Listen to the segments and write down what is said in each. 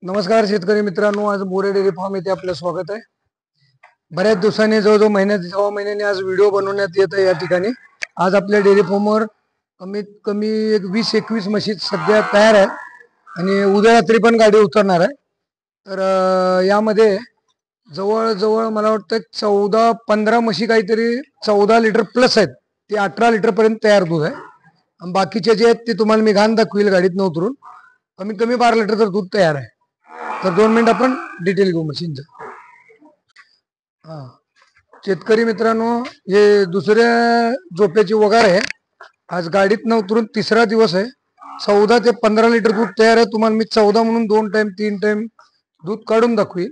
नमस्कार शेतकरी मित्रांनो, आज बोरे डेअरी फार्म येथे आपलं स्वागत आहे. बऱ्याच दिवसांनी जवळजवळ सव्वा महिन्याने आज व्हिडिओ बनवण्यात येत आहे. या ठिकाणी आज आपल्या डेअरी फार्मवर कमीत कमी एक 20-21 म्हशी सध्या तयार आहे आणि उद्या रात्री पण गाडी उतरणार आहे. तर यामध्ये जवळजवळ मला वाटतं 14-15 म्हशी काहीतरी 14 लिटर प्लस आहेत. ते 18 लिटर पर्यंत तयार दूध आहे आणि बाकीचे जे आहेत ते तुम्हाला मी घाण दाखवील गाडीतनं उतरून. कमीत कमी 12 लिटर तर दूध तयार आहे. तर 2 मिनिट आपण डिटेल घेऊ मशीनचं. हा, शेतकरी मित्रांनो, हे दुसऱ्या झोपेची वगार आहे. आज गाडीतनं उतरून तिसरा दिवस आहे. 14 ते 15 लिटर दूध तयार आहे. तुम्हाला मी 14 म्हणून 2 टाइम 3 टाइम दूध काढून दाखवी.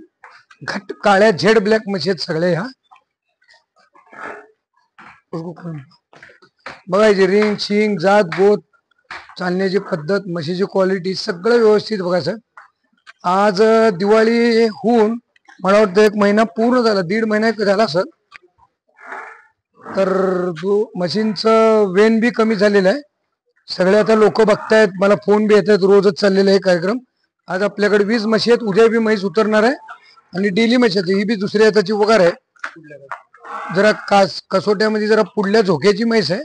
घट काळ्या झेड ब्लॅक म्हशी आहेत सगळे. ह्या बघायची रिंग शिंग जात गोत चालण्याची पद्धत म्हशीची क्वालिटी सगळं व्यवस्थित बघायचं. आज दिवाळी होऊन मला वाटतं 1 महिना पूर्ण झाला, 1.5 महिना झाला सर. तर मशीनचं वेन बी कमी झालेलं आहे. सगळे आता लोक बघतायत, मला फोन बी येत आहेत, रोजच चाललेला आहे कार्यक्रम. आज आपल्याकडे 20 म्हशी आहेत, उद्या बी म्हैस उतरणार आहे आणि डेली म्हशी आहे. ही बी दुसऱ्या हाताची वगार आहे. जरा कसोट्यामध्ये जरा पुढल्या झोक्याची म्हैस आहे,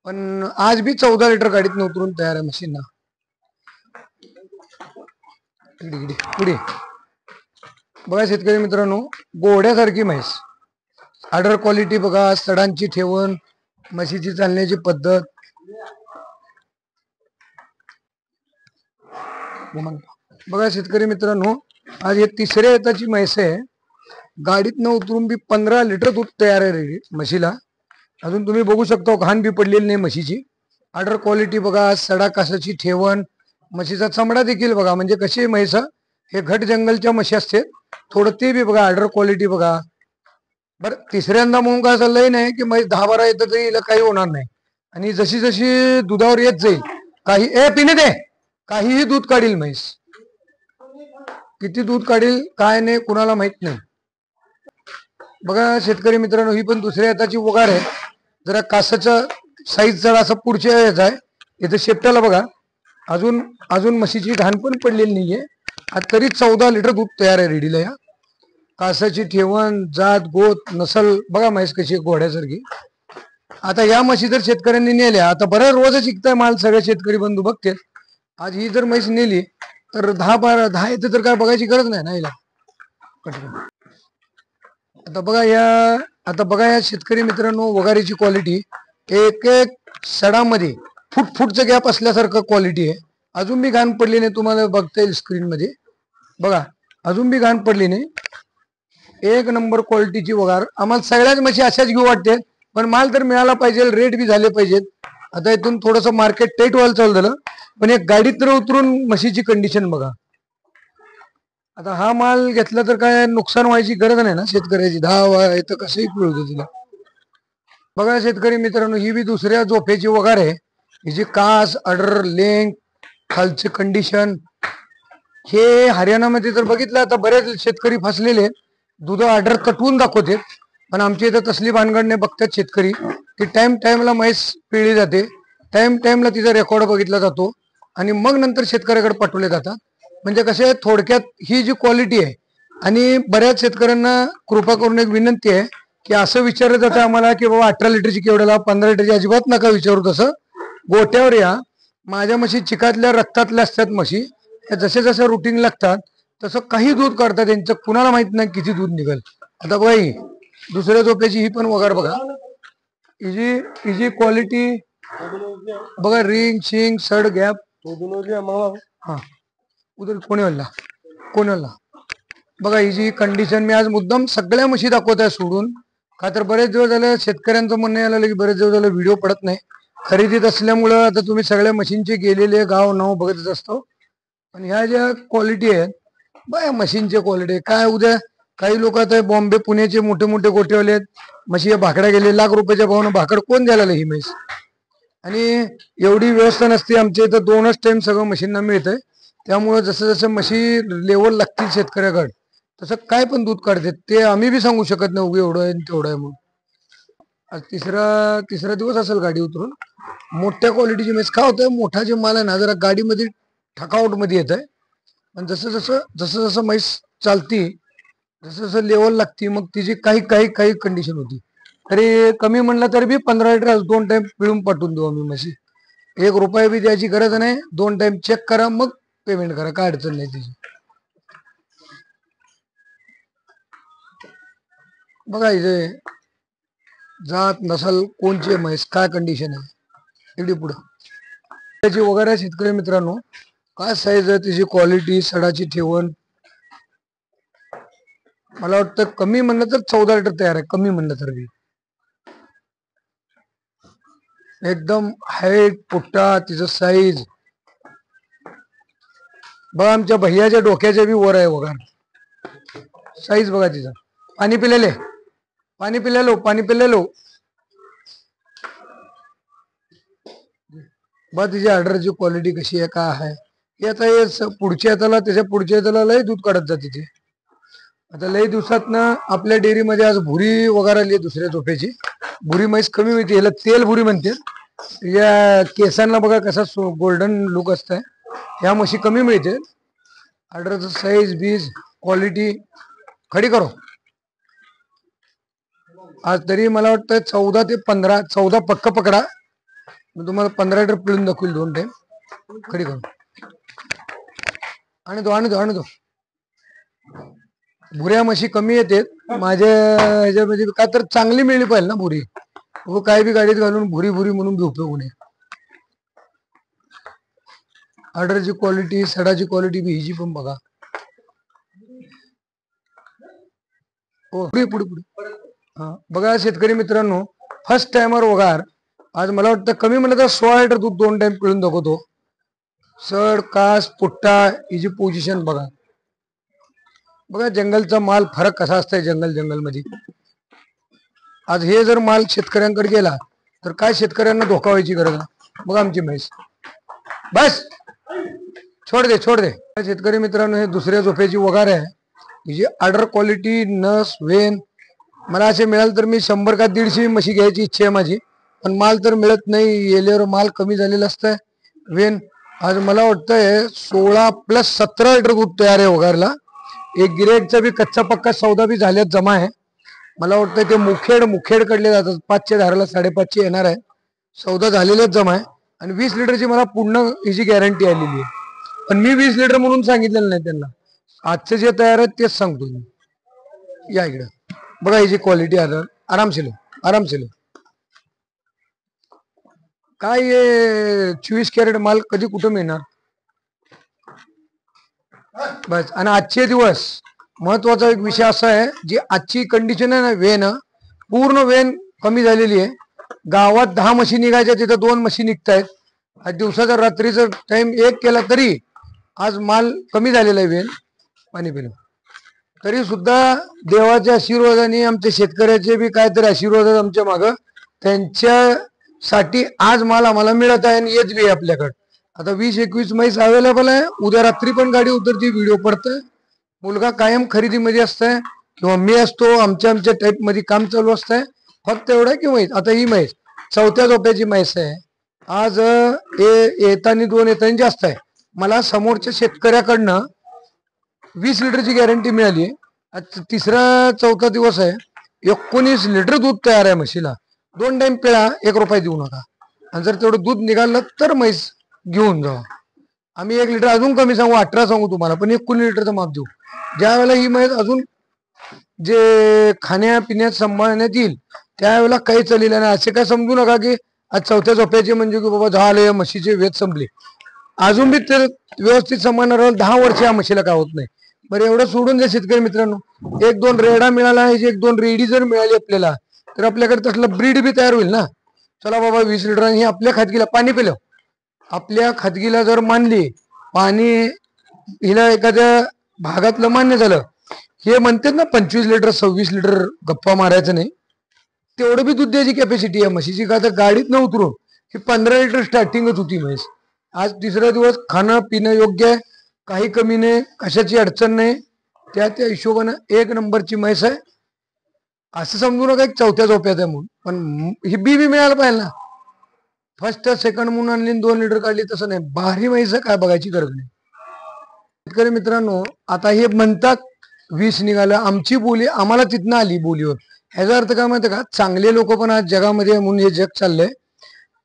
पण आज बी 14 लिटर गाडीत उतरून तयार आहे मशीन. पुढे बघा शेतकरी मित्रांनो, घोड्यासारखी म्हैस. आर्डर क्वालिटी बघा, सडांची ठेवण, म्हशीची चालण्याची पद्धत बघा शेतकरी मित्रांनो. आज हे तिसऱ्या येताची म्हैस आहे. गाडीतनं उतरून बी 15 लिटर दूध तयार आहे रेडी म्हशीला. अजून तुम्ही बघू शकता घाण बी पडलेली नाही म्हशीची. आर्डर क्वालिटी बघा, सडा कासाची ठेवण, म्हशीचा चमडा देखील बघा. म्हणजे कशी म्हैस हे घट जंगलच्या म्हशी असते, थोडं ते बी बघा. आर्डर क्वालिटी बघा. बरं, तिसऱ्यांदा म्हणून काय चाललंय नाही की म्हैस 10-12 येतं तरी हिला काही होणार नाही. आणि जशी जशी दुधावर येत जाईल पिणे दे, काहीही दूध काढील म्हैस. किती दूध काढील काय नाही कुणाला माहित नाही. बघा शेतकरी मित्रांनो, ही पण दुसऱ्या हाताची वगार आहे. जरा कासाचा साईज जरा असं पुढच्या याचा आहे. इथं शेपटाला बघा, अजून अजून म्हशीची घाण पण पडलेली नाहीये. तरी 14 लिटर दूध तयार आहे रेडीला. या कासाची ठेवण, जात गोत नसल बघा म्हैस कशी घोड्यासारखी. आता या म्हशी जर शेतकऱ्यांनी नेल्या, आता बरं रोजच शिकताय माल, सगळे शेतकरी बंधू बघते. आज ही जर म्हैस नेली तर 10-12 येते तर काय बघायची गरज नाही ना हिला. आता बघा या शेतकरी मित्रांनो, वगारीची क्वालिटी एक एक सडामध्ये फुटचा गॅप असल्यासारखं क्वालिटी आहे. अजून बी घाण पडली नाही, तुम्हाला बघता येईल स्क्रीन मध्ये बघा. अजून बी घाण पडली नाही. एक नंबर क्वालिटीची वगार. आम्हाला सगळ्याच म्हशी अशाच घेऊ वाटते, पण माल तर मिळाला पाहिजे, रेट बी झाले पाहिजेत. आता इथून थोडस मार्केट टाईट व्हायला चालू झालं, पण एक गाडीत तर उतरून म्हशीची कंडिशन बघा. आता हा माल घेतला तर काय नुकसान व्हायची गरज नाही ना शेतकऱ्याची. 10 तर कसंही पिळू तिला. बघा शेतकरी मित्रांनो, ही बी दुसऱ्या झोपेची वगार आहे. हिची कास, अडर, लेंग, खालची कंडिशन. हे हरियाणामध्ये जर बघितलं, आता बरेच शेतकरी फसलेले दूध ऑर्डर कटवून दाखवते, पण आमच्या इथं तसली भानगड बघतात शेतकरी की टाइम टाइमला म्हैस पिळली जाते, टाइम टाइमला तिचा रेकॉर्ड बघितला जातो आणि मग नंतर शेतकऱ्याकडे पाठवले जातात. म्हणजे कसे थोडक्यात ही जी क्वालिटी आहे. आणि बऱ्याच शेतकऱ्यांना कृपा करून एक विनंती आहे की असं विचारलं जातं आम्हाला की बाबा 18 लिटरची केवढ्याला, 15 लिटरची अजिबात नका विचारू. तसं गोट्यावर या. माझ्या म्हशी चिकातल्या रक्तातल्या असतात म्हशी. जसे जसे रुटीन लागतात तसं काही दूध काढतात त्यांचं, कुणाला माहित नाही किती दूध निघेल. आता बाई दुसऱ्या झोप्याची ही पण वगार बघा. हिची क्वालिटी बघा, रिंग शिंग सड गॅप. हा उद्या कोणाला बघा हिची कंडिशन. मी आज मुद्दाम सगळ्या म्हशी दाखवत आहे सोडून, का तर बरेच दिवस झाले शेतकऱ्यांचं म्हणणं आलं की बरेच दिवस झाले व्हिडिओ पडत नाही. खरेदीत असल्यामुळं आता तुम्ही सगळ्या मशीनचे गेलेले गाव नाव बघतच असतो. पण ह्या ज्या क्वालिटी आहेत बघा, मशीनची क्वालिटी काय. उद्या काही लोक आता बॉम्बे पुण्याचे मोठे मोठे गोठेवाले आहेत, म्हशी भाकड्या गेले लाख रुपयाच्या भावानं भाकड कोण द्यायला ही म्हैस. आणि एवढी व्यवस्था नसते आमच्या इथं. 2च टाइम सगळं मशीनना मिळतंय. त्यामुळं जसं जसं म्हशी लेवल लागतील शेतकऱ्याकडे तसं काय पण दूध काढतात. ते आम्ही बी सांगू शकत नाही उगे एवढं आहे तेवढं आहे म्हणून. आज तिसरा दिवस असेल गाडी उतरून. मोठ्या क्वालिटीची म्हैस. काय होतं, मोठा जे माल आहे ना जरा गाडीमध्ये ठकावट मध्ये येत आहे. पण जसं जसं जसं जसं म्हैस चालती, जसं जसं लेवल लागती, मग तिची काही काही काही कंडिशन होती. तरी कमी म्हणलं तरी बी 15 लिटर 2 टाइम पिळून पाठवून देऊ आम्ही म्हशी. 1 रुपया बी द्यायची गरज नाही. 2 टाइम चेक करा, मग पेमेंट करा, काय अडचण नाही तिची. बघा इथे जात नसल कोणची म्हैस, काय कंडिशन आहे, इकडे पुढं त्याची वगैरे. शेतकरी मित्रांनो, काय साईज आहे तिची, क्वालिटी, सडाची ठेवण. मला वाटतं कमी म्हणलं तर 14 लिटर तयार आहे, कमी म्हणलं तर बी. एकदम हाईट, पुट्टा, तिचं साईज बघा. आमच्या भैयाच्या डोक्याच्या बी वर आहे वगैरे. साईज बघा तिचा. पाणी पिलेले, पाणी पिलेलो, पाणी पिलेलो. बघा तिची ऑर्डरची क्वालिटी कशी आहे, काय आहे. हे आता हे पुढच्या हाताला, त्याच्या पुढच्या हाताला लय दूध काढत जाते ते. आता लय दिवसातनं आपल्या डेअरीमध्ये आज भुरी वगैरे आली दुसऱ्या झोपेची. भुरी म्हैस कमी मिळते, याला तेल भुरी म्हणते. या केसांना बघा कसा गोल्डन लुक असतंय. ह्या म्हशी कमी मिळते. ऑर्डरचं साईज बीज क्वालिटी खडी करो. आज तरी मला वाटतं 14 ते 15, 14 पक्क पकडा. मी तुम्हाला 15 लिटर पिळून दाखवेल 2 टाइम. खडी करो. आणि दो भुऱ्या म्हशी कमी येते माझ्या ह्याच्यामध्ये. का तर चांगली मिळली पाहिजे ना भुरी. काय बी गाडीत घालून भुरी भुरी म्हणून बी उपयोग नये. ऑर्डरची क्वालिटी, सडाची क्वालिटी बी हिची पण बघा. हो पुढे पुढे पुढे. हा बघा शेतकरी मित्रांनो, फर्स्ट टाइमर वगार. आज मला वाटतं कमी म्हणलं तर 16 लिटर दूध 2 टाइम पिळून दाखवतो. सड, कास, पुट्टा, हिची पोझिशन बघा. बघा जंगलचा माल फरक कसा असतंय जंगल मध्ये. आज हे जर माल शेतकऱ्यांकडे गेला तर काय शेतकऱ्यांना धोका व्हायची गरज नाही. बघा आमची म्हैस. बस छोड दे छोड दे. शेतकरी मित्रांनो, हे दुसऱ्या झोपेची वगार आहे. हिची ऑर्डर क्वालिटी, नस, वेन मला असे मिळाल तर मी 100 का 150 म्हशी घ्यायची इच्छा आहे माझी. पण माल तर मिळत नाही. येल्यावर माल कमी झालेला असतंय. वेन आज मला वाटतंय 16 + 17 लिटर दूध तयार आहे वगारला. एक गिरेकचा बी कच्चा पक्का सौदा बी झाल्यात जमा आहे. मला वाटतं ते मुखेड कडले जातात. 5च्या धाराला 5.5 येणार आहे. सौदा झालेलाच जमा आहे. आणि 20 लिटरची मला पूर्ण हिची गॅरंटी आलेली आहे. पण मी 20 लिटर म्हणून सांगितलेलं नाही त्यांना. आजचे जे तयार आहेत तेच सांगतो मी. या इकडं बघा हिची क्वालिटी. आरामशील आरामशील. काय 24 कॅरेट माल कधी कुठं मिळणार. बस. आणि आजचे दिवस महत्वाचा एक विषय असा आहे, जी आजची कंडिशन आहे ना, वेन पूर्ण वेन कमी झालेली आहे. गावात 10 म्हशी निघायच्या तिथं 2 म्हशी निघतायत. आज दिवसाचा रात्रीचा टाइम 1 केला तरी आज माल कमी झालेला आहे वेन. पाणी पिणं तरी सुद्धा देवाच्या आशीर्वादाने, आमच्या शेतकऱ्याचे बी काहीतरी आशीर्वाद आहेत आमच्या मागं. त्यांच्यासाठी आज माल आम्हाला मिळत आहे आणि येत बी आहे आपल्याकडे. आता 20-21 म्हैस अवेलेबल आहे. उद्या रात्री पण गाडी उतरती. व्हिडिओ पडतंय. मुलगा कायम खरेदीमध्ये असतंय किंवा मी असतो. आमच्या टाईप मध्ये काम चालू असतंय. फक्त एवढं की म्हैस, आता ही म्हैस 4थ्या झोप्याची म्हैस आहे. आज येतानी 2 येतानी जास्त आहे. मला समोरच्या शेतकऱ्याकडनं 20 लिटरची गॅरंटी मिळाली. आज 3-4था दिवस आहे. 19 लिटर दूध तयार आहे म्हशीला. 2 टाइम पिळा, 1 रुपया देऊ नका. आणि जर तेवढं दूध निघालं तर म्हैस घेऊन जावा. आम्ही 1 लिटर अजून कमी सांगू, 18 सांगू तुम्हाला, पण 19 लिटरचं माप देऊ. ज्या वेळेला ही म्हैस अजून जे खाण्यापिण्यात सांभाळण्यात येईल त्यावेळेला काही चालेलं नाही. असे काय समजू नका की आज 4थ्या झोप्याचे म्हणजे की बाबा झाले म्हशीचे वेद संपले. अजून बी ते व्यवस्थित सांभाळणार राहिलं 10 वर्ष या म्हशीला काय होत नाही. बरं एवढं सोडून द्या शेतकरी मित्रांनो. 1-2 रेडा मिळाला, 1-2 रेडी जर मिळाली आपल्याला तर आपल्याकडे तसलं ब्रीड बी तयार होईल ना. चला बाबा 20 लिटर ही आपल्या खाजगीला पाणी पिलं. आपल्या खाजगीला जर मानली पाणी हिला एखाद्या भागातलं मान्य झालं, हे म्हणतात ना 25 लिटर 26 लिटर गप्पा मारायचं नाही, तेवढं बी दूध द्यायची कॅपॅसिटी आहे म्हशीची. का तर गाडीत न उतरून ही 15 लिटर स्टार्टिंगच होती म्हैस. आज 3रा दिवस खाणं पिणं योग्य आहे. काही कमी नाही, कशाची अडचण नाही. त्या हिशोबानं 1 नंबरची म्हैस आहे. असं समजू नका एक 4थ्या झोप्यात आहे म्हणून. पण ही बी मिळायला पाहिजे ना. फर्स्ट सेकंड म्हणून आणली 2 लिटर काढली तसं नाही. भारी म्हैस काय बघायची गरज नाही. शेतकरी मित्रांनो, आता हे म्हणतात 20 निघालं, आमची बोली आम्हाला तिथनं आली बोलीवर. ह्याचा अर्थ काय माहिती का, चांगले लोक पण आज जगामध्ये म्हणून हे जग चाललंय.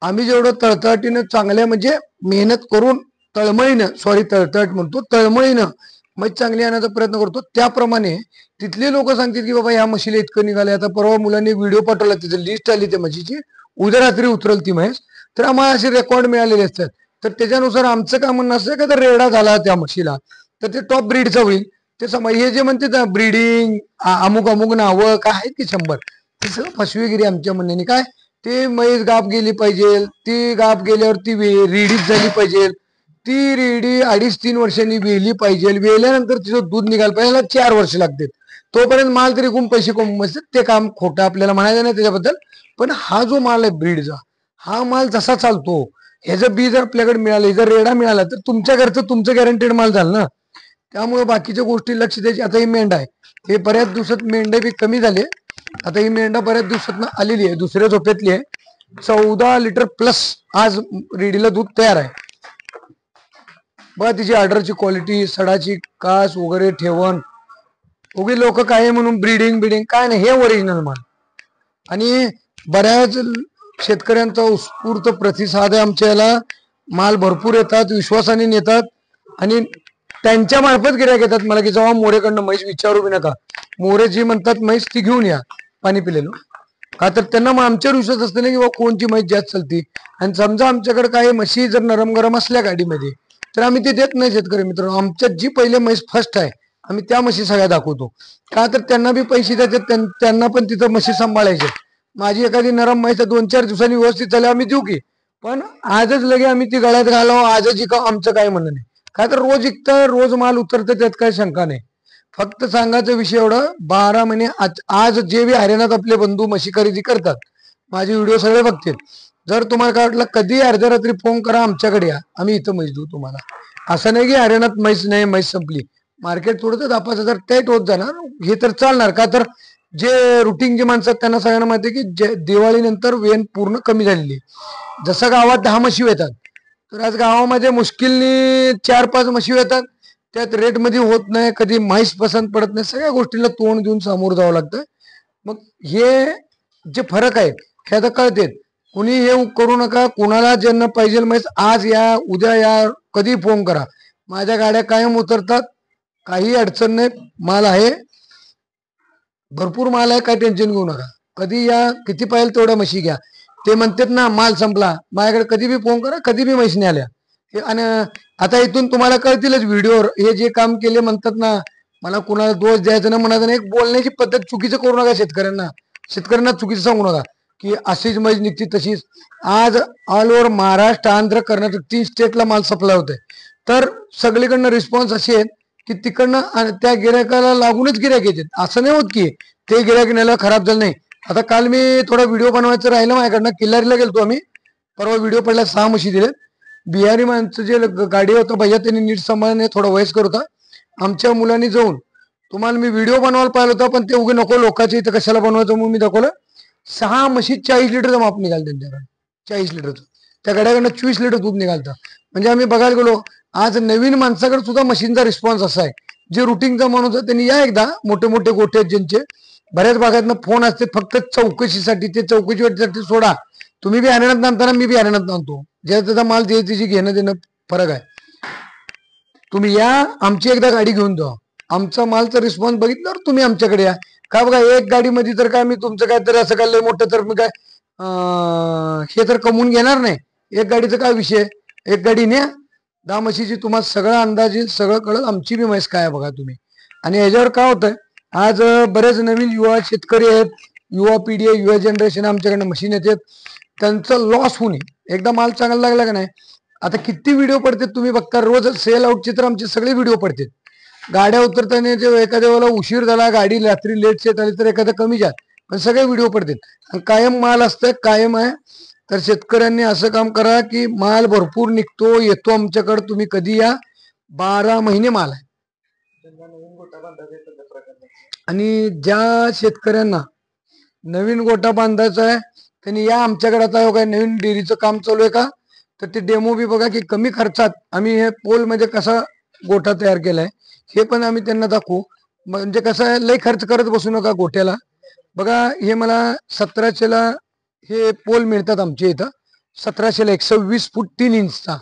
आम्ही जेवढं तळतळाटीनं चांगल्या म्हणजे मेहनत करून तळतळट म्हणतो, तळमळीनं म्हैस चांगली आणण्याचा प्रयत्न करतो, त्याप्रमाणे तिथले लोक सांगतील की बाबा ह्या म्हशीला इतकं निघालंय. आता परवा मुलांनी व्हिडिओ पाठवला, तिथं लिस्ट आली त्या म्हशीची, उद्या रात्री उतरल ती म्हैस. तर आम्हाला असे रेकॉर्ड मिळालेले असतात. तर त्याच्यानुसार आमचं काय म्हणणं असतं का, तर रेडा झाला त्या म्हशीला तर ते टॉप ब्रीडचं होईल. ते हे जे म्हणते ना ब्रीडिंग अमुक अमुक नावं काय आहेत की 100, ते सगळं फसवेगिरी आमच्या म्हणण्याने. काय ते म्हैस गाप गेली पाहिजे, ती गाप गेल्यावर ती रेडीच झाली पाहिजे, ती रेडी 2.5-3 वर्षांनी वेली पाहिजे, वेल्यानंतर तिचं दूध निघायला पाहिजे, 4 वर्ष लागतात. तोपर्यंत माल तरी पैसे कमवतात. ते काम खोटं आपल्याला म्हणायचं नाही त्याच्याबद्दल. पण हा जो माल आहे ब्रीडचा, हा माल जसा चालतो, ह्याचं बी जर आपल्याकडे मिळालं, जर रेडा मिळाला, तर तुमच्या घरचं तुमचं गॅरंटेड माल झालं ना. त्यामुळे बाकीच्या गोष्टी लक्ष द्यायची. आता ही मेंढा आहे, हे बऱ्याच दिवसात मेंढे बी कमी झाले. आता ही मेंढा बऱ्याच दिवसात आलेली आहे, दुसऱ्या झोपेतली आहे. 14 लिटर प्लस आज रेडीला दूध तयार आहे. बघा तिची ऑर्डरची क्वालिटी, सडाची कास वगैरे ठेवण. उगी लोक काय म्हणून ब्रीडिंग काय नाही, हे ओरिजिनल माल. आणि बऱ्याच शेतकऱ्यांचा उत्स्फूर्त प्रतिसाद आहे आमच्या याला. माल भरपूर येतात, विश्वासाने नेतात आणि त्यांच्या मार्फत गिऱ्हाईक येतात मला की जेव्हा मोरेकडनं म्हैस विचारू बी नका, मोरे जी म्हणतात म्हैस ती घेऊन या पाणी पिलेलो. का तर त्यांना मग आमच्यावर विश्वास असते ना की बाबा कोणची म्हैस जास्त चालती. आणि समजा आमच्याकडे काही म्हशी जर नरम गरम असल्या गाडीमध्ये, तर आम्ही ते देत नाही शेतकरी मित्रांनो. आमच्यात जी पहिले म्हैस फर्स्ट आहे, आम्ही त्या म्हशी सगळ्या दाखवतो. का तर त्यांना बी पैसे द्यायचे, त्यांना पण तिथं म्हशी सांभाळायचे. माझी एखादी नरम म्हैस 2-4 दिवसांनी व्यवस्थित झाली आम्ही देऊ की, पण आजच लगे आम्ही ती गळ्यात घालावं आजच इकाव आमचं काय म्हणणं नाही. काय तर रोज इकतं, रोज माल उतरतं, त्यात काही शंका नाही. फक्त सांगायचा विषय एवढं, 12 महिने आज जे बी हरियाणात आपले बंधू म्हशी खरेदी करतात, माझे व्हिडिओ सगळे बघतील. जर तुम्हाला काय वाटलं कधी अर्ध्या रात्री फोन करा, आमच्याकडे या, आम्ही इथं म्हैस देऊ तुम्हाला. असं नाही की हरियाणात म्हैस नाही, म्हैस संपली. मार्केट थोडं 10-5 हजार टाईट होत जाणार, हे तर चालणार. का तर जे रुटीन जे माणसं त्यांना सगळ्यांना माहिती आहे की दिवाळीनंतर वेन पूर्ण कमी झालेली. जसं गावात 10 म्हशी येतात, तर आज गावामध्ये मुश्किलनी 4-5 म्हशी येतात. त्यात रेट मध्ये होत नाही, कधी म्हैस पसंत पडत नाही, सगळ्या गोष्टीला तोंड देऊन सामोरं जावं लागतं. मग हे जे फरक आहे हे आता कळते. कुणी हे करू नका, कुणाला ज्यांना पाहिजे म्हैस आज या, उद्या या, कधी फोन करा. माझ्या गाड्या कायम उतरतात, काही अडचण नाही. माल आहे, भरपूर माल आहे, काय टेन्शन घेऊ नका. कधी या, किती पाहिजे तेवढ्या म्हशी घ्या. ते म्हणतात ना माल संपला, माझ्याकडे कधी बी फोन करा, कधी बी म्हैस नाही आल्या. आणि आता इथून तुम्हाला कळतीलच व्हिडिओवर हे जे काम केले. म्हणतात ना मला कुणाला दोष द्यायचा ना म्हणायचं नाही, एक बोलण्याची पद्धत चुकीचं करू नका. शेतकऱ्यांना चुकीचं सांगू नका की अशीच म्हैस निघते तशीच. आज ऑल ओव्हर महाराष्ट्र, आंध्र, कर्नाटक 3 स्टेटला माल सप्लाय होतोय. तर सगळीकडनं रिस्पॉन्स असे आहेत की तिकडनं त्या गिरायकाला लागूनच गिरायक येतात. असं नाही होत की ते गिरायक न्यायला खराब झालं नाही. आता काल मी थोडा व्हिडिओ बनवायचं राहिलं माझ्याकडनं, किल्लारीला गेलतो आम्ही. परवा व्हिडिओ पडला, 6 म्हशी दिलेत. बिहारी माणसं जे गाडी होतं भैया, त्यांनी नीट सांभाळणे, थोडा वयस्कर होता. आमच्या मुलांनी जाऊन तुम्हाला मी व्हिडिओ बनवायला पाहिलं होतं, पण ते उगे नको लोकांच्या इथं कशाला बनवायचं म्हणून मी दाखवलं. 6 म्हशी 40 लिटरचं माप निघालं त्यांच्याकडे, 40 लिटरचं. त्या गाड्याकडनं 24 लिटर दूध निघालतं. म्हणजे आम्ही बघायला गेलो, आज नवीन माणसाकडे सुद्धा मशीनचा रिस्पॉन्स असा आहे. जे रुटीनचा माणूस आहे त्यांनी या एकदा, मोठे मोठे गोठे आहेत ज्यांचे, बऱ्याच भागातनं फोन असते फक्त चौकशीसाठी. ते चौकशीसाठी सोडा, तुम्ही बी हरियाणात आणताना मी बी हरियाणात आणतो. ज्या त्याचा माल त्याची घेणं देणं फरक आहे. तुम्ही या, आमची एकदा गाडी घेऊन जा, आमचा मालचा रिस्पॉन्स बघितल्यावर तुम्ही आमच्याकडे या. का बघा, एक गाडीमध्ये तर काय मी तुमचं काय तर असं काय लय मोठं तर मी काय हे तर कमवून घेणार नाही. एक गाडीचं काय विषय, एक गाडी न्या, 10 म्हशीची तुम्हाला सगळं अंदाजे सगळं कळलं. आमची बी म्हैस काय बघा तुम्ही. आणि याच्यावर काय होतंय, आज बरेच नवीन युवा शेतकरी आहेत, युवा पिढी आहे, युवा जनरेशन आमच्याकडनं मशीन येतात. त्यांचं लॉस होऊ नये. एकदा माल चांगला लागला का नाही, आता किती व्हिडिओ पडतात तुम्ही बघता, रोज सेल आउटचे तर आमचे सगळे व्हिडिओ पडतात. गाड्या उतरताना एखाद्या वेळेला उशीर झाला, गाडी रात्री लेट सेट आली तर एखादा कमी जात, पण सगळे व्हिडिओ पडतात. आणि कायम माल असतं, कायम आहे. तर शेतकऱ्यांनी असं काम करा की माल भरपूर निघतो, येतो आमच्याकडे, तुम्ही कधी या. 12 महिने माल आहे. आणि ज्या शेतकऱ्यांना नवीन गोठा बांधायचा आहे त्यांनी या आमच्याकडे. आता काय नवीन डेअरीचं काम चालू आहे का, तर ते डेमो बी बघा की कमी खर्चात आम्ही हे पोल मध्ये कसं गोठा तयार केलाय, हे पण आम्ही त्यांना दाखवू. म्हणजे कसं आहे, लय खर्च करत बसू नका गोठ्याला. बघा हे मला 1700ला हे पोल मिळतात आमच्या इथं. 1700ला 126 फूट 3 इंचचा.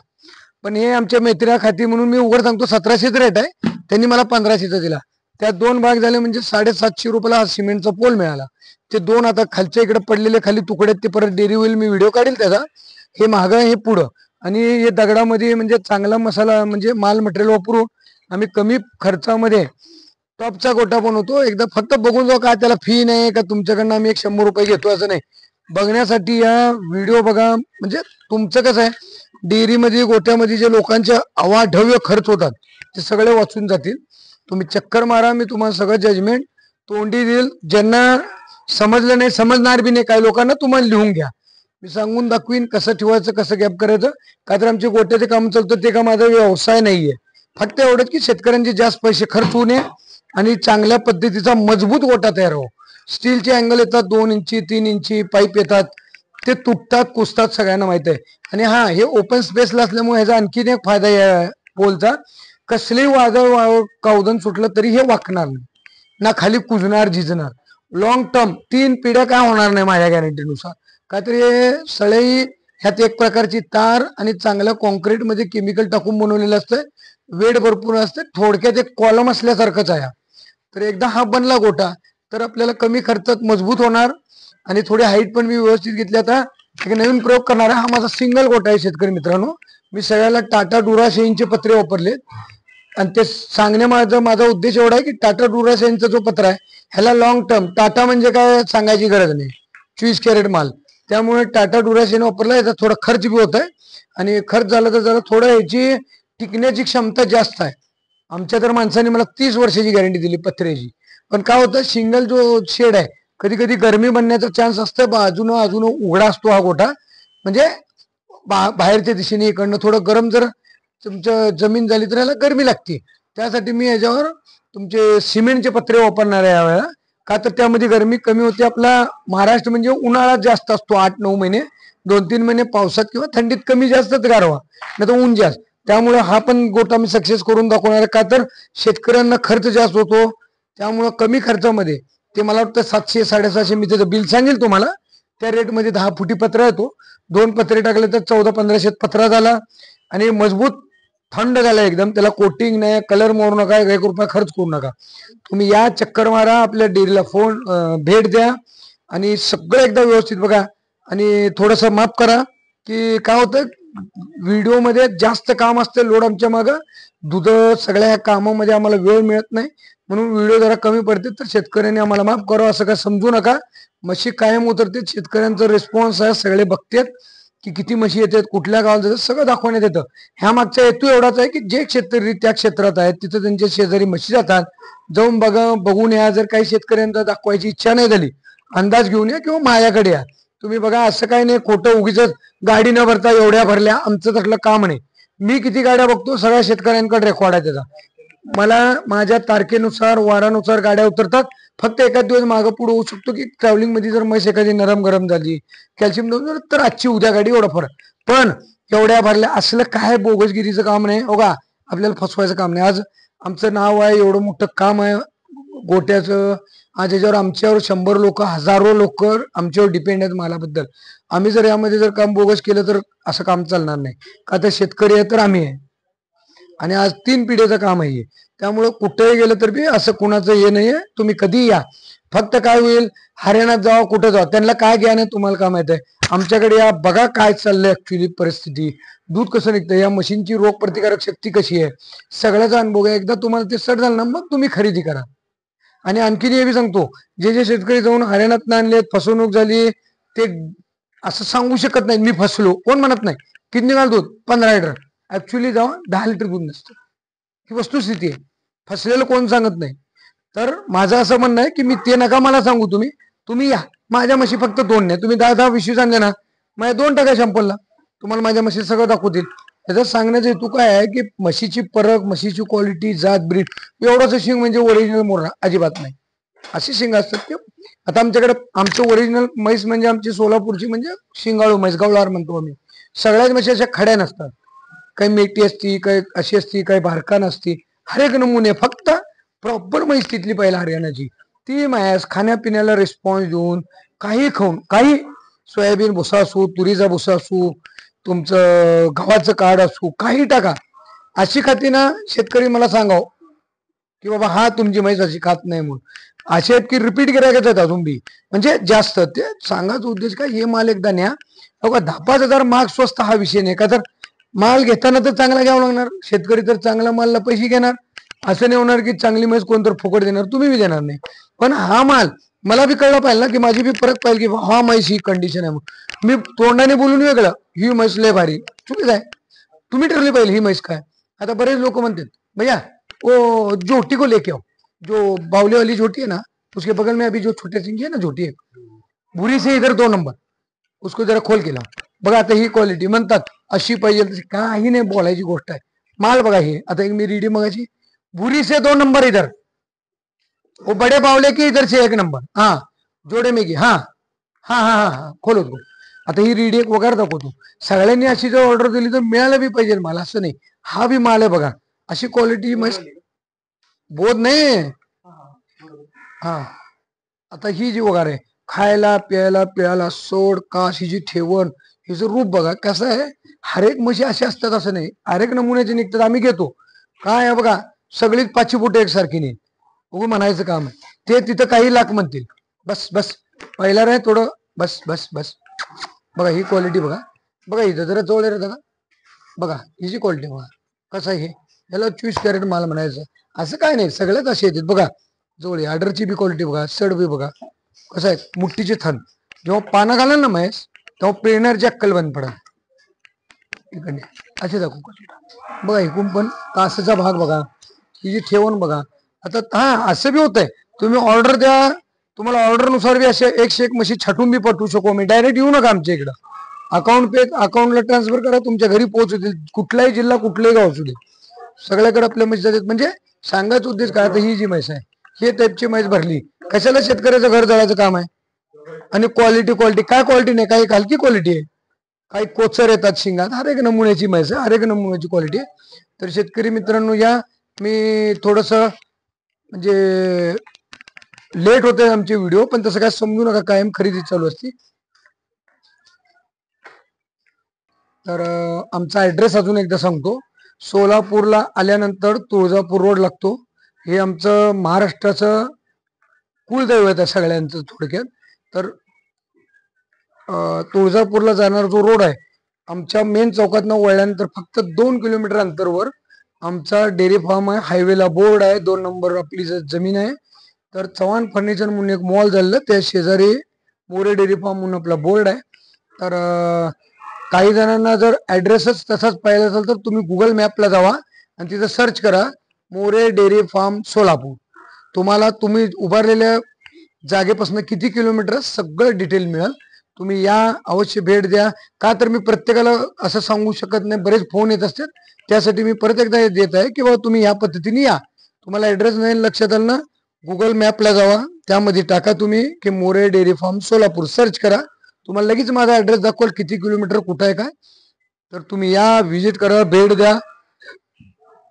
पण हे आमच्या मैत्रिया खाती म्हणून मी उघड सांगतो 1700च रेट आहे. त्यांनी मला 1500चा दिला. त्यात 2 भाग झाले म्हणजे 750 रुपयाला हा सिमेंटचा पोल मिळाला. ते 2 आता खालच्या इकडे पडलेले खाली तुकडे ते परत डेअरी होईल, मी व्हिडिओ काढेल त्याचा. हे महाग हे पुढं. आणि हे दगडामध्ये म्हणजे चांगला मसाला म्हणजे माल मटेरियल वापरून आम्ही कमी खर्चामध्ये टॉपचा गोठा बनवतो. एकदा फक्त बघून जाऊ, काय त्याला फी नाही का तुमच्याकडनं आम्ही 100 रुपये घेतो असं नाही. बघण्यासाठी या व्हिडिओ बघा. म्हणजे तुमचं कसं आहे, डेअरीमध्ये गोठ्यामध्ये जे लोकांचे अवाढव्य खर्च होतात ते सगळे वाचून जातील. तुम्ही चक्कर मारा, मी तुम्हाला सगळं जजमेंट तोंडी देईल. ज्यांना समजलं नाही, समजणार बी नाही, काही लोकांना तुम्हाला लिहून घ्या, मी सांगून दाखवीन कसं ठेवायचं, कसं गॅप करायचं. का तर आमचे गोट्याचे काम चालतं, ते का माझा व्यवसाय नाहीये. फक्त एवढंच की शेतकऱ्यांचे जास्त पैसे खर्च होऊ नये आणि चांगल्या पद्धतीचा मजबूत गोठा तयार हो. स्टीलचे अँगल येतात, 2 इंची 3 इंची पाईप येतात, ते तुटतात कुसतात सगळ्यांना माहित आहे. आणि हा हे ओपन स्पेसला असल्यामुळे ह्याचा आणखीन एक फायदा या पोलचा, कसलेही वादळ कावदन सुटलं तरी हे वाकणार नाही ना, खाली कुजणार झिजणार. लॉंग टर्म 3 पिढ्या काय होणार नाही माझ्या गॅरंटीनुसार. का तर हे सळई ह्यात एक प्रकारची तार आणि चांगल्या कॉन्क्रीटमध्ये केमिकल टाकून बनवलेलं असतं. वेट भरपूर असते. थोडक्यात एक कॉलम असल्यासारखंच आहे. तर एकदा हा बनला गोठा तर आपल्याला कमी खर्चात मजबूत होणार. आणि थोडी हाईट पण मी व्यवस्थित घेतली. आता एक नवीन प्रयोग करणार आहे. हा माझा सिंगल गोठा आहे शेतकरी मित्रांनो. मी सगळ्याला टाटा डुराशेनचे पत्रे वापरले. आणि ते सांगणे माझा उद्देश एवढा आहे की टाटा डुराशेनचा जो पत्र आहे ह्याला लॉंग टर्म, टाटा म्हणजे काय सांगायची गरज नाही, 24 कॅरेट माल. त्यामुळे टाटा डुराशेन वापरला. याचा थोडा खर्च बी होत आहे आणि खर्च झाला तर जरा थोडं याची टिकण्याची क्षमता जास्त आहे. आमच्या तर माणसाने मला 30 वर्षाची गॅरंटी दिली पत्र्याची. पण काय होतं, सिंगल जो शेड आहे कधी कधी गरमी बनण्याचा चान्स असतं. अजून उघडा असतो हा गोठा. म्हणजे बाहेरच्या दिशेने इकडनं थोडं गरम जर तुमच्या जमीन झाली तर याला गरमी लागते. त्यासाठी मी याच्यावर तुमचे सिमेंटचे पत्रे वापरणार आहे यावेळेला. का तर त्यामध्ये गरमी कमी होते. आपला महाराष्ट्र म्हणजे उन्हाळा जास्त असतो 8-9 महिने, 2-3 महिने पावसात किंवा थंडीत कमी जास्तच गारवा, नाही तर ऊन जास्त. त्यामुळे हा पण गोठा मी सक्सेस करून दाखवणार आहे. का तर शेतकऱ्यांना खर्च जास्त होतो, त्यामुळं कमी खर्चामध्ये ते मला वाटतं 700-750 मी त्याचं बिल सांगेल तुम्हाला. त्या रेटमध्ये 10 फुटी पत्रा येतो. 2 पत्रे टाकले तर 1400-1500 पत्रा झाला. आणि मजबूत थंड झाला एकदम. त्याला कोटिंग नाही, कलर मारू नका, 1 रुपया खर्च करू नका. तुम्ही या, चक्कर मारा, आपल्या डेअरीला भेट द्या आणि सगळं एकदा व्यवस्थित बघा. आणि थोडंसं माफ करा की काय होतं, व्हिडिओमध्ये जास्त काम असतं, लोड आमच्या मागं, दूध सगळ्या ह्या कामामध्ये आम्हाला वेळ मिळत नाही, म्हणून व्हिडिओ जरा कमी पडते. तर शेतकऱ्यांनी आम्हाला माफ करावं, असं काय समजू नका. म्हशी कायम उतरते, शेतकऱ्यांचा रिस्पॉन्स आहे, सगळे बघतात की किती म्हशी येतात, कुठल्या गावात जातात, सगळं दाखवण्यात येतं. ह्या मागचा हेतू एवढाच आहे की जे शेतकरी त्या क्षेत्रात आहेत तिथं त्यांच्या शेजारी म्हशी जातात, जाऊन बघून या. जर काही शेतकऱ्यांना दाखवायची इच्छा नाही झाली, अंदाज घेऊन या किंवा माझ्याकडे या. तुम्ही बघा, असं काही नाही खोटं उगीच गाडी न भरता एवढ्या भरल्या, आमचं तसलं काम नाही. मी किती गाड्या बघतो, सगळ्या शेतकऱ्यांकडे रेकॉर्ड आहे त्याचा. मला माझ्या तारखेनुसार वारानुसार गाड्या उतरतात. फक्त एखाद दिवस मागं पुढे होऊ शकतो की ट्रॅव्हलिंग मध्ये जर म्हैस एखादी नरम गरम झाली, कॅल्शियम डाऊन, तर आजची उद्या गाडी एवढा फरक. पण एवढ्या भरल्या असलं काय बोगसगिरीचं काम नाही हो का, आपल्याला फसवायचं काम नाही. आज आमचं नाव आहे, एवढं मोठं काम आहे गोट्याचं. आज याच्यावर आमच्यावर 100 लोक, हजारो लोक आमच्यावर डिपेंड आहेत मालाबद्दल. आम्ही जर यामध्ये जर काम बोगस केलं तर असं काम चालणार नाही. का तर शेतकरी आहे तर आम्ही आहे. आणि आज 3 पिढीचं काम आहे. त्यामुळं कुठेही गेलं तर बी असं कुणाचं हे नाहीये. तुम्ही कधी या, फक्त काय होईल, हरियाणात जावा कुठं जावा, त्यांना काय ज्ञान आहे तुम्हाला काय माहित आहे. आमच्याकडे या, बघा काय चाललंय ऍक्च्युली परिस्थिती, दूध कसं निघतं, या मशीनची रोग प्रतिकारक शक्ती कशी आहे, सगळ्याचा अनुभव आहे. एकदा तुम्हाला ते सेट झालं ना, मग तुम्ही खरेदी करा. आणि आणखीन हे बी सांगतो, जे शेतकरी जाऊन हरियाणात आणले, फसवणूक झाली, ते असं सांगू शकत नाही मी फसलो, कोण म्हणत नाही. किती निघाल दूध? 15 लिटर. ऍक्च्युली जाऊन 10 लिटर दूध नसतं. ही वस्तुस्थिती आहे. फसलेलं कोण सांगत नाही. तर माझं असं म्हणणं आहे की मी ते नका मला सांगू, तुम्ही या. माझ्या म्हशी फक्त 2 नाही, तुम्ही 10-10 20 आणले ना, माझ्या 2 टाका शॅम्पलला, तुम्हाला माझ्या म्हशी सगळं दाखवतील. त्याचा सांगण्याचा हेतू काय आहे की म्हशीची परख, म्हशीची क्वालिटी, जात, ब्रीड, एवढंच शिंग म्हणजे ओरिजिनल मोर्रा अजिबात नाही. अशी शिंग असतात ते. आता आमच्याकडे आमचं ओरिजिनल म्हैस म्हणजे आमची सोलापूरची म्हणजे शिंगाळू म्हैस, गवळार म्हणतो आम्ही. सगळ्याच म्हशी अशा खड्या नसतात. काही मेटी असती, काही अशी असती, काही बारकान असती, हर एक नमुने. फक्त प्रॉपर म्हैस तिथली पहिला हरियाणाची ती म्हैस खाण्यापिण्याला रिस्पॉन्स देऊन काही खाऊन, काही सोयाबीन भुसा असू, तुरीचा भुसा असू, तुमचं गव्हाचं काढ असू, काही टाका. अशी खाती ना शेतकरी मला सांगाव की बाबा हा तुमची म्हैस अशी खात नाही म्हणून. असे आहेत की रिपीट गिरायकच आहेत अजून बी. म्हणजे जास्त ते सांगायचा उद्देश काय, हे माल एकदा न्या. बघा 10-5 हजार महाग स्वस्त हा विषय नाही का. तर माल घेताना तर चांगला घ्यावा लागणार. शेतकरी तर चांगला मालला पैसे घेणार. असं नाही होणार की चांगली म्हैस कोणतर फुकट देणार, तुम्ही बी देणार नाही. पण हा माल मला बी कळलं पाहिजे ना, की माझी बी फरक पाहिजे की हा म्हैस ही कंडिशन आहे म्हणून. मी तोंडाने बोलून वेगळं ही म्हैस लय भारी, चुकीच आहे. तुम्ही ठरली पाहिजे ही म्हैस काय. आता बरेच लोक म्हणतात भैया वो जोटी को लेके आओ, जो बावले वाली जोटी है ना उसके बगल में अभी जो छोटे सिंह है ना जोटी है, भूरी से इधर 2 नंबर, उसको जरा खोल के लाव. बघा आता ही क्वालिटी म्हणतात अशी पाहिजे तशी, काही नाही बोलायची गोष्ट आहे. माल बघा ही. आता एक मी रीडी मगाची, भूरी से 2 नंबर इधर, वो बड़े बावले की इधर से 1 नंबर, हाँ जोडे में की, हाँ हाँ हाँ हाँ हाँ खोलो तो. आता ही रीडी एक वगैरे दाखवतो. सगळ्यांनी अशी जर ऑर्डर दिली तर मिळायला बी पाहिजे माल, असं नाही. हा बी माल आहे बघा, अशी क्वालिटी मस्त बोध नाही. हा आता ही जी वगैरे खायला प्यायला प्यायला सोड काश, ही जी ठेवण, हिचं रूप बघा कसं आहे. हरेक म्हशी अशी असतात असं नाही, हरेक नमुन्याचे निघतात. आम्ही घेतो काय आहे बघा, सगळीच 5 फुट एकसारखी नाही. उगं म्हणायचं काम आहे ते. तिथं काही लाख म्हणतील. बस बस पहिला रे थोडं, बस बस बस. बघा ही क्वालिटी बघा. बघा इथं जरा जवळ रे दादा, बघा हिची क्वालिटी बघा कसं आहे. याला 24 कॅरेट माल म्हणायचं असं काय नाही, सगळ्याच असे येतात बघा. जवळ ऑर्डरची बी क्वालिटी बघा, सड बी बघा कसं आहे. मुठ्ठीचे थन जेव्हा पानं घालाल ना म्हैस, तेव्हा पेरणारची अक्कल बंद पडा. इकडे असे दाखवू बघा. इकून पण कासाचा भाग बघा, ही जी ठेवण बघा. आता हा असं बी होतंय, तुम्ही ऑर्डर द्या, तुम्हाला ऑर्डर नुसार बी असे 101 म्हशी छटून बी पाठवू शकू मी. डायरेक्ट येऊ नका आमच्या इकडं. अकाउंट पे अकाउंटला ट्रान्सफर करा, तुमच्या घरी पोहोचतील. कुठलाही जिल्हा कुठलंही गाव असू दे, सगळ्याकडे आपल्या म्हशी जातात. म्हणजे सांगायचा उद्देश काय, आता ही जी म्हैस आहे हे टाईपची म्हैस भरली कशाला शेतकऱ्याचं घर जळायचं काम आहे. आणि क्वालिटी क्वालिटी काय क्वालिटी नाही, काही हलकी क्वालिटी आहे, काही कोचर येतात शिंगात. हर एक नमुन्याची म्हैस आहे, हर एक नमुन्याची क्वालिटी आहे. तर शेतकरी मित्रांनो या, मी थोडस म्हणजे लेट होते आमचे व्हिडिओ, पण तसं काय समजू नका, कायम खरेदी चालू असते. तर आमचा ऍड्रेस अजून एकदा सांगतो. सोलापूरला आल्यानंतर तुळजापूर रोड लागतो. हे आमचं महाराष्ट्राचं कुलदैवत आहे सगळ्यांचं थोडक्यात. तर तुळजापूरला जाणारा जो रोड आहे, आमच्या मेन चौकातनं वळल्यानंतर फक्त 2 किलोमीटर अंतरवर आमचा डेअरी फार्म आहे. हायवेला बोर्ड आहे, 2 नंबर आपली जमीन आहे. तर चव्हाण फर्निचर म्हणून एक मॉल झालं, त्या शेजारी मोरे डेअरी फार्म म्हणून आपला बोर्ड आहे. तर काही जणांना जर ऍड्रेसच तसाच पाहिजे असेल तर तुम्ही गुगल मॅपला जावा आणि तिथं सर्च करा मोरे डेअरी फार्म सोलापूर. तुम्हाला तुम्ही उभारलेल्या जागेपासून किती किलोमीटर सगळं डिटेल मिळेल. तुम्ही या, अवश्य भेट द्या. का तर मी प्रत्येकाला असं सांगू शकत नाही, बरेच फोन येत असतात. त्यासाठी मी परत एकदा देत आहे की बाबा तुम्ही या पद्धतीने या. तुम्हाला ऍड्रेस नाही लक्षात आलं ना, गुगल मॅपला जावा, त्यामध्ये टाका तुम्ही की More dairy farm Solapur, search करा. तुम्हाला लगेच माझा ऍड्रेस दाखवाल किती किलोमीटर कुठं आहे काय. तर तुम्ही या, व्हिजिट करा, भेट द्या.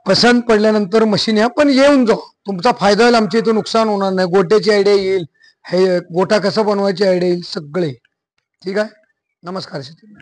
पसंत पडल्यानंतर मशीन या, पण येऊन जाऊ, तुमचा फायदा होईल, आमच्या इथं नुकसान होणार नाही. गोट्याची आयडिया येईल, हे गोटा कसा बनवायची आयडिया येईल, सगळे ठीक आहे. नमस्कार शेतकरी.